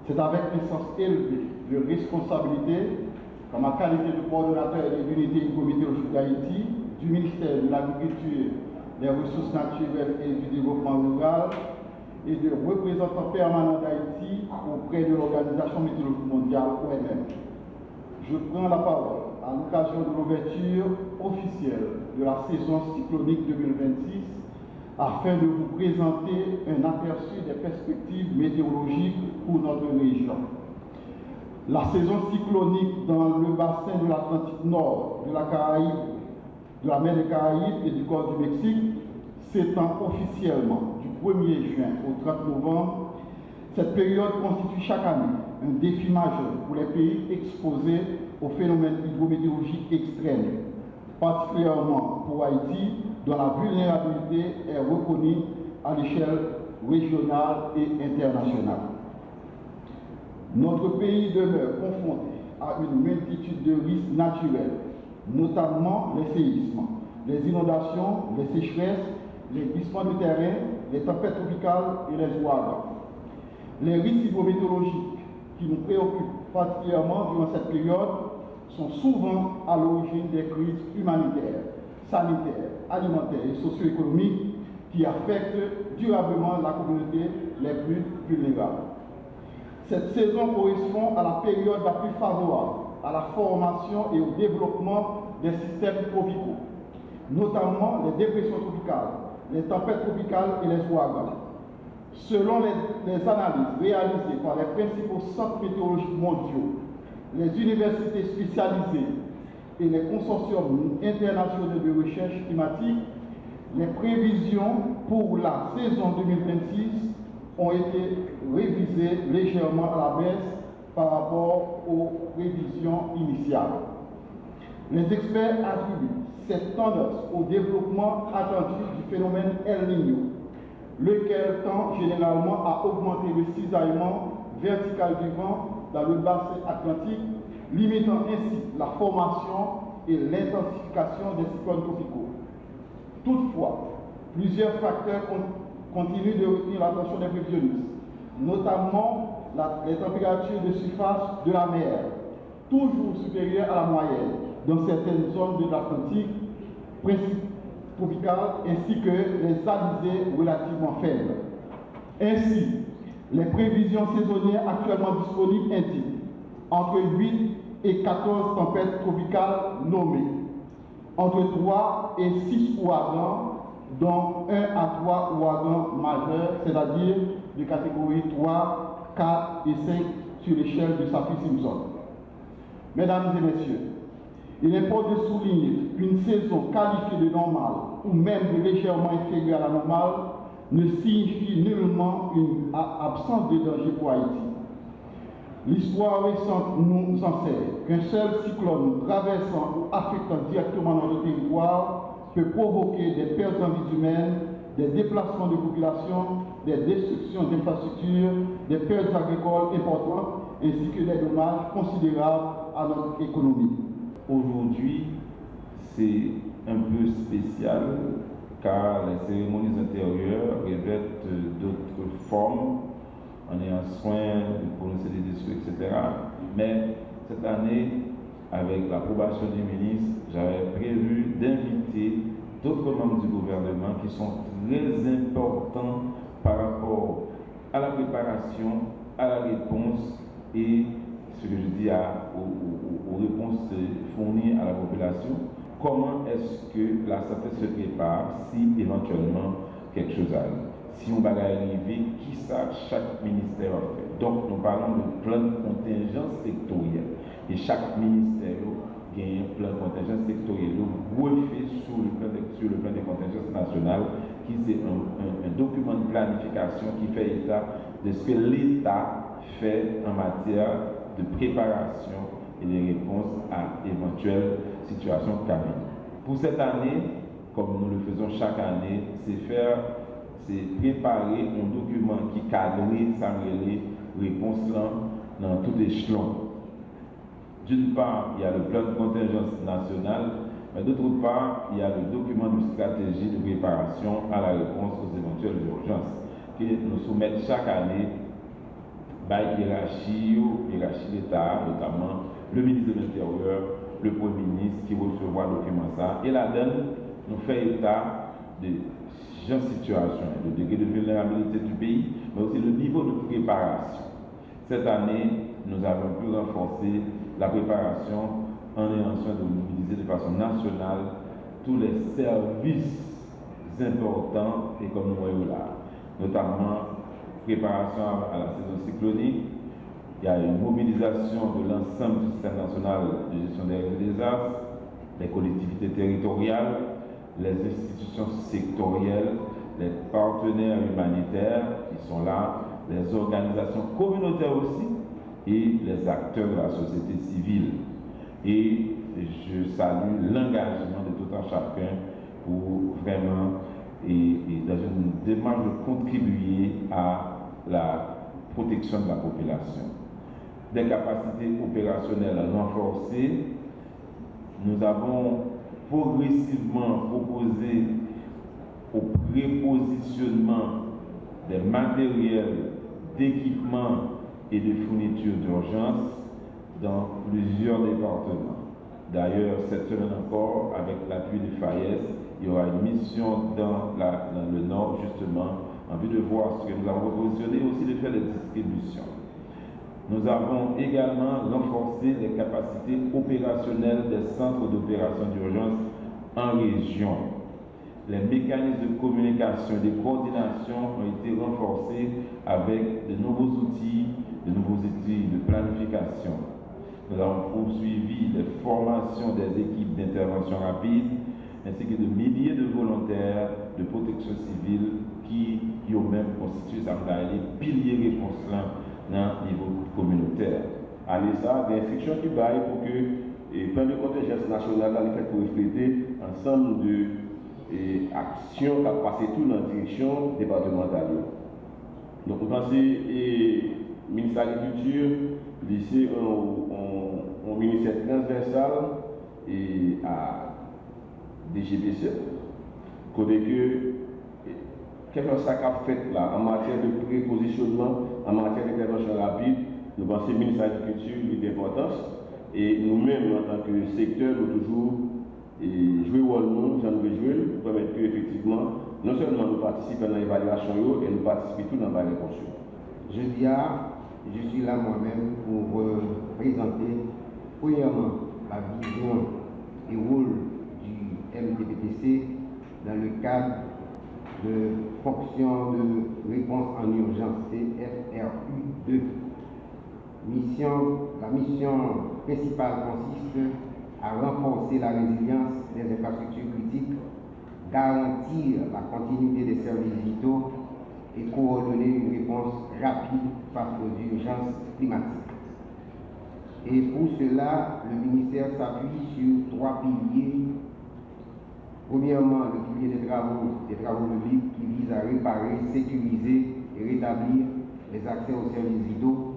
C'est avec un sens élevé de responsabilité, comme ma qualité de coordonnateur de l'unité hydrométéorologique d'Haïti, du ministère de l'Agriculture, des Ressources naturelles et du Développement rural, et de représentant permanent d'Haïti auprès de l'Organisation météorologique mondiale, OMM. Je prends la parole à l'occasion de l'ouverture officielle de la saison cyclonique 2026 afin de vous présenter un aperçu des perspectives météorologiques pour notre région. La saison cyclonique dans le bassin de l'Atlantique Nord, de la Caraïbe, de la mer des Caraïbes et du Golfe du Mexique s'étend officiellement du 1er juin au 30 novembre. Cette période constitue chaque année un défi majeur pour les pays exposés aux phénomènes hydrométéorologiques extrêmes, particulièrement pour Haïti, dont la vulnérabilité est reconnue à l'échelle régionale et internationale. Notre pays demeure confronté à une multitude de risques naturels, notamment les séismes, les inondations, les sécheresses, les glissements de terrain, les tempêtes tropicales et les ouragans. Les risques hydrométéorologiques qui nous préoccupent particulièrement durant cette période sont souvent à l'origine des crises humanitaires, sanitaires, alimentaires et socio-économiques qui affectent durablement la communauté les plus vulnérables. Cette saison correspond à la période la plus favorable à la formation et au développement des systèmes tropicaux, notamment les dépressions tropicales, les tempêtes tropicales et les ouragans. Selon les analyses réalisées par les principaux centres météorologiques mondiaux, les universités spécialisées et les consortiums internationaux de recherche climatique, les prévisions pour la saison 2026 ont été révisées légèrement à la baisse par rapport aux prévisions initiales. Les experts attribuent cette tendance au développement attendu du phénomène El Niño, lequel tend généralement à augmenter le cisaillement vertical du vent dans le bassin atlantique, limitant ainsi la formation et l'intensification des cyclones tropicaux. Toutefois, plusieurs facteurs continuent de retenir l'attention des prévisionnistes, notamment les températures de surface de la mer, toujours supérieures à la moyenne dans certaines zones de l'Atlantique tropicale, ainsi que les alizés relativement faibles. Ainsi, les prévisions saisonnières actuellement disponibles indiquent entre 8 et 14 tempêtes tropicales nommées, entre 3 et 6 ouragans, dont 1 à 3 ouragans majeurs, c'est-à-dire de catégorie 3, 4 et 5 sur l'échelle de Saffir-Simpson. Mesdames et messieurs, il importe de souligner qu'une saison qualifiée de normale ou même de légèrement inférieure à la normale ne signifie nullement une absence de danger pour Haïti. L'histoire récente nous enseigne qu'un seul cyclone traversant ou affectant directement notre territoire peut provoquer des pertes en vie humaines, des déplacements de population, des destructions d'infrastructures, des pertes agricoles importantes, ainsi que des dommages considérables à notre économie. Aujourd'hui, c'est un peu spécial car les cérémonies intérieures revêtent d'autres formes en ayant soin de prononcer des discours, etc. Mais cette année, avec l'approbation du ministre, j'avais prévu d'inviter d'autres membres du gouvernement qui sont très importants par rapport à la préparation, à la réponse et ce que je dis aux réponses fournies à la population. Comment est-ce que la santé se prépare si éventuellement quelque chose arrive? Si on va arriver, qui ça chaque ministère a fait? Donc nous parlons de plan de contingence sectoriel. Et chaque ministère a un plan de contingence sectoriel. Donc refait sur le plan de contingence nationale, qui c'est un document de planification qui fait état de ce que l'État fait en matière de préparation et de réponse à éventuelles situations qui arrivent. Pour cette année, comme nous le faisons chaque année, c'est préparer un document qui cadre les réponses dans tout échelon. D'une part, il y a le plan de contingence nationale, mais d'autre part, il y a le document de stratégie de préparation à la réponse aux éventuelles urgences que nous soumettons chaque année hiérarchie d'État, notamment le ministre de l'Intérieur, le Premier ministre qui recevra le document ça. Et la donne nous fait état de situation, le degré de vulnérabilité du pays, mais aussi le niveau de préparation. Cette année, nous avons pu renforcer la préparation en ayant soin de mobiliser de façon nationale tous les services importants et comme nous voyons là, notamment préparation à la saison cyclonique. Il y a une mobilisation de l'ensemble du système national de gestion des risques et des désastres, les collectivités territoriales, les institutions sectorielles, les partenaires humanitaires qui sont là, les organisations communautaires aussi et les acteurs de la société civile. Et je salue l'engagement de tout un chacun pour vraiment, et dans une démarche de contribuer à la protection de la population. Des capacités opérationnelles renforcées, nous avons progressivement proposé au prépositionnement des matériels d'équipement et de fourniture d'urgence dans plusieurs départements. D'ailleurs, cette semaine encore, avec l'appui du FAES, il y aura une mission dans le Nord, justement, en vue de voir ce que nous avons propositionné, aussi de faire des distributions. Nous avons également renforcé les capacités opérationnelles des centres d'opération d'urgence en région. Les mécanismes de communication et de coordination ont été renforcés avec de nouveaux outils de planification. Nous avons poursuivi les formations des équipes d'intervention rapide ainsi que de milliers de volontaires de protection civile qui ont même constitué les piliers réponse dans le niveau communautaire. Allez, ça, des instructions qui baillent pour que le plan de contingence national est fait pour refléter ensemble d'actions qui ont passé tout dans la direction départementale. Donc, vous pensez, le ministère de l'Agriculture, lycée, un ministère transversal et à DGPC, côté que quel que soit qu'a fait là en matière de prépositionnement, en matière d'intervention rapide, nous pensons que le ministère de l'Agriculture est d'importance et nous-mêmes en tant que secteur, nous toujours jouer le rôle nous, j'en veux jouer, pour permettre que effectivement, non seulement nous participons dans l'évaluation et nous participons tout dans la réponse. Je suis là moi-même pour présenter premièrement la vision et rôle du MTPTC dans le cadre de fonction de réponse en urgence CFRU2. La mission principale consiste à renforcer la résilience des infrastructures critiques, garantir la continuité des services vitaux et coordonner une réponse rapide face aux urgences climatiques. Et pour cela, le ministère s'appuie sur 3 piliers. Premièrement, le pilier des travaux publics qui vise à réparer, sécuriser et rétablir les accès aux services vitaux.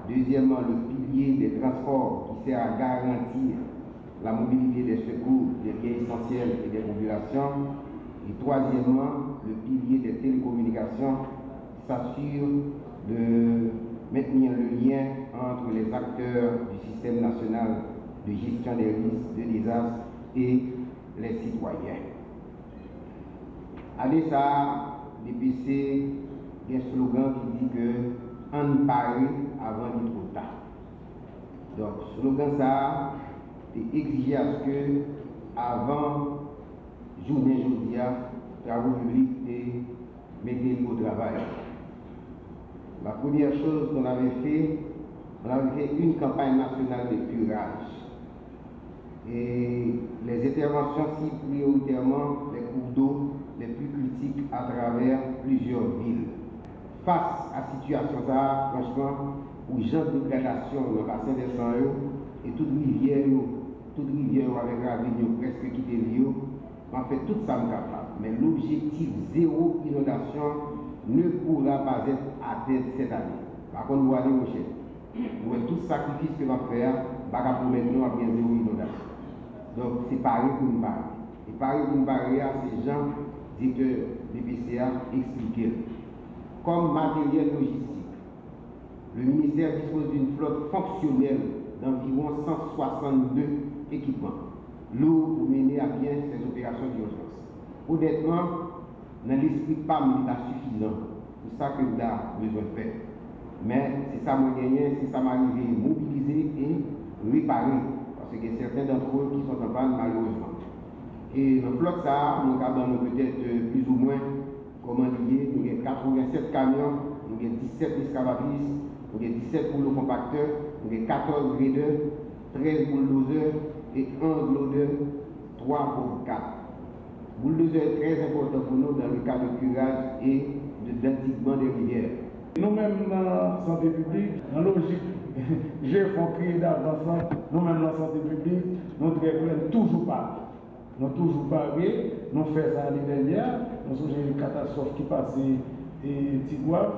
Deuxièmement, le pilier des transports qui sert à garantir la mobilité des secours, des biens essentiels et des populations. Et troisièmement, le pilier des télécommunications s'assure de maintenir le lien entre les acteurs du système national de gestion des risques de désastres et les citoyens. À ça, DPC, il y a un slogan qui dit que on parle avant d'être trop tard. Donc, ce slogan ça est exigé à ce que avant journée jodia, travaux publics et mettez au travail. La première chose qu'on avait fait, une campagne nationale de curage. Et les interventions ciblent prioritairement les cours d'eau les plus critiques à travers plusieurs villes. Face à cette situation, franchement, où gens de dégradation dans le bassin des 100 et toute rivière avec la ville presque quitté l'eau, on fait tout ça capable. Mais l'objectif zéro inondation ne pourra pas être atteint cette année. Par contre, nous allons aller prochaine. Nous avons tout sacrifice que nous allons faire, pour mettre nous à bien zéro inondation. Donc, c'est pareil pour nous parler. Et pareil pour nous parler à ces gens, directeurs des PCA, expliquer. Comme matériel logistique, le ministère dispose d'une flotte fonctionnelle d'environ 162 équipements lourds pour mener à bien ces opérations d'urgence. Honnêtement, dans l'esprit pas militaire suffisant pour ça que nous avons besoin de faire. Mais c'est ça mon gagné, c'est ça m'arrive mobiliser et réparer. Parce qu'il y a certains d'entre eux qui sont en panne malheureusement. Et dans le flotte ça, nous avons peut-être plus ou moins, comment dire, nous avons 87 camions, nous avons 17 excavatrices, nous avons 17 rouleaux compacteurs, nous avons 14 graders, 13 bulldozers et 11 loaders, 3 pour 4. Bulldozer est très important pour nous dans le cas de curage et d'endiguement des rivières. Nous-mêmes dans la santé publique, dans la logique, j'ai fait d'avance, nous-mêmes dans la santé publique, nous ne toujours pas. Nous toujours pas nous faisons ça l'année dernière, nous avons une catastrophe qui passait et Tigouave,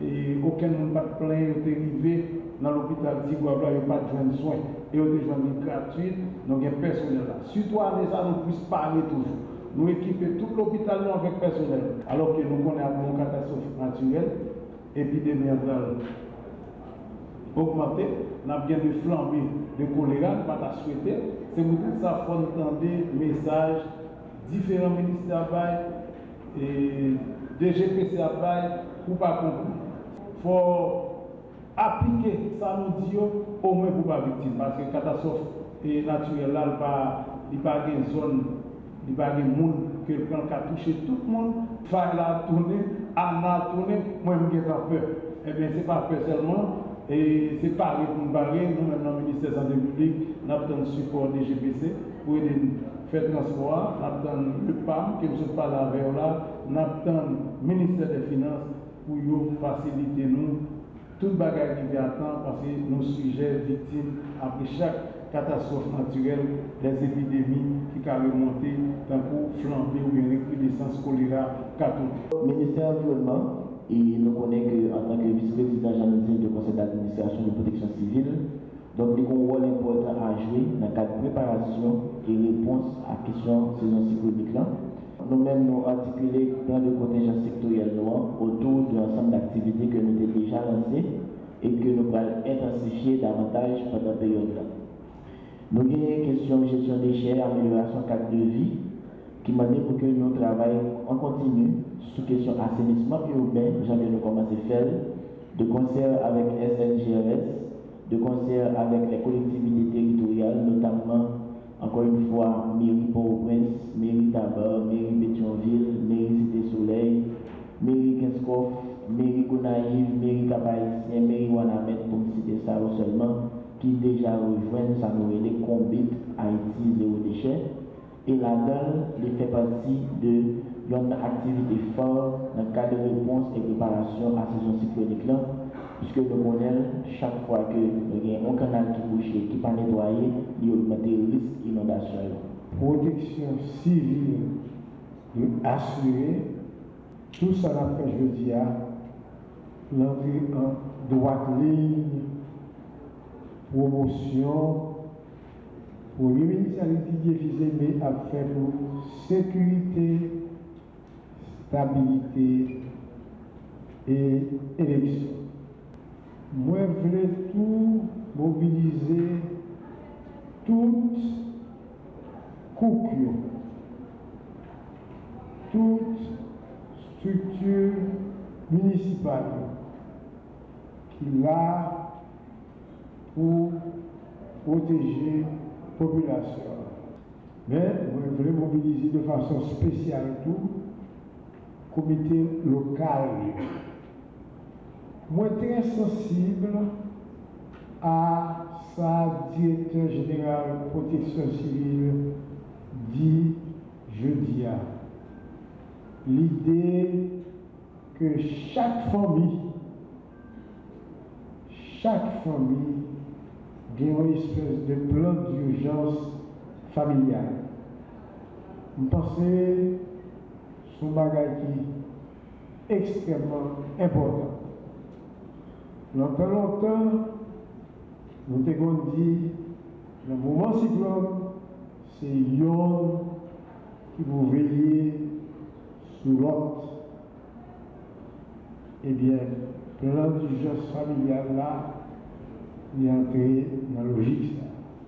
et aucun monde n'a pas plein est arrivé dans l'hôpital Tigouave, il n'y a pas de soins, et il y a des soins gratuits, nous avons personnel là. Surtout à ça, nous puissions parler toujours. Nous équiper tout l'hôpital avec personnel. Alors que nous connaissons une catastrophe naturelle, épidémie augmentée, nous avons bien des flambées de choléra, nous pas souhaité. C'est pour ça qu'il faut entendre des messages, différents ministères et DGPC pour pas comprendre. Il faut appliquer ça nous dit au moins pour pas victime. Parce que la catastrophe naturelle là, il n'y a pas de zone. Il n'y a pas de monde qui a touché tout le monde, faire la tournée, à tourner, moi je n'ai pas peur. Eh bien, ce n'est pas peur seulement, et c'est pareil pour nous barrer. Nous-mêmes, dans le ministère de la Santé publique, nous avons le support des GPC pour aider faire transport, nous avons le PAM, qui nous parle avec là, nous avons le ministère des Finances pour faciliter nous tout le bagage qui vient à temps parce que nous sujets victimes après chaque catastrophe naturelle, des épidémies qui ont remonté, tant pour flamber ou une recrudescence choléra. Le ministère de l'Environnement, il nous connaît qu'en tant que vice-président général du conseil d'administration de protection civile, donc il a un rôle important à jouer dans le cadre de préparation et réponse à la question de saison cyclonique. Nous-mêmes, nous articulé plein de contingents sectoriels autour de l'ensemble d'activités que nous avons déjà lancées et que nous allons intensifier davantage pendant la période-là. Nous avons une question de gestion des déchets, amélioration cadre de vie, qui m'a dit pour que nous travaillions en continu sur la question assainissement urbain, jamais nous commençons à faire, de concert avec SNGRS, de concert avec les collectivités territoriales, notamment, encore une fois, mairie Port-au-Prince, mairie Tabar, mairie Pétionville, mairie Cité-Soleil, mairie Kinskoff, mairie Gonaïve, mairie Cap-Haïtien, mairie Wanamet, pour citer ça seulement, qui déjà rejoignent ça nous les combit Haïti zéro déchet. Et là-dedans, il fait partie d'une activité forte dans le cadre de réponse et préparation à la saison cyclonique là, puisque nous connaissons chaque fois que nous avons un canal qui bouche, qui n'est pas nettoyé, il augmente le risque d'inondation. Protection civile, de assurer tout ça n'a fait, je dis, l'entrée en droite ligne, promotion, pour les municipalités divisées, mais à faire pour sécurité, stabilité et élection. Moi, je voulais tout mobiliser, toutes coucures, toutes structures municipales qui là pour protéger la population. Mais je voulais mobiliser de façon spéciale tout comité local. Moi, très sensible à sa directeur général protection civile dit jeudi. L'idée que chaque famille ait une espèce de plan d'urgence familiale. Je pense que c'est un bagage qui est extrêmement important. Longtemps, nous avons dit, le moment cyclone, c'est yon qui vous veillez sur l'autre. eh bien, plan d'urgence familiale là, il est entré dans la logique.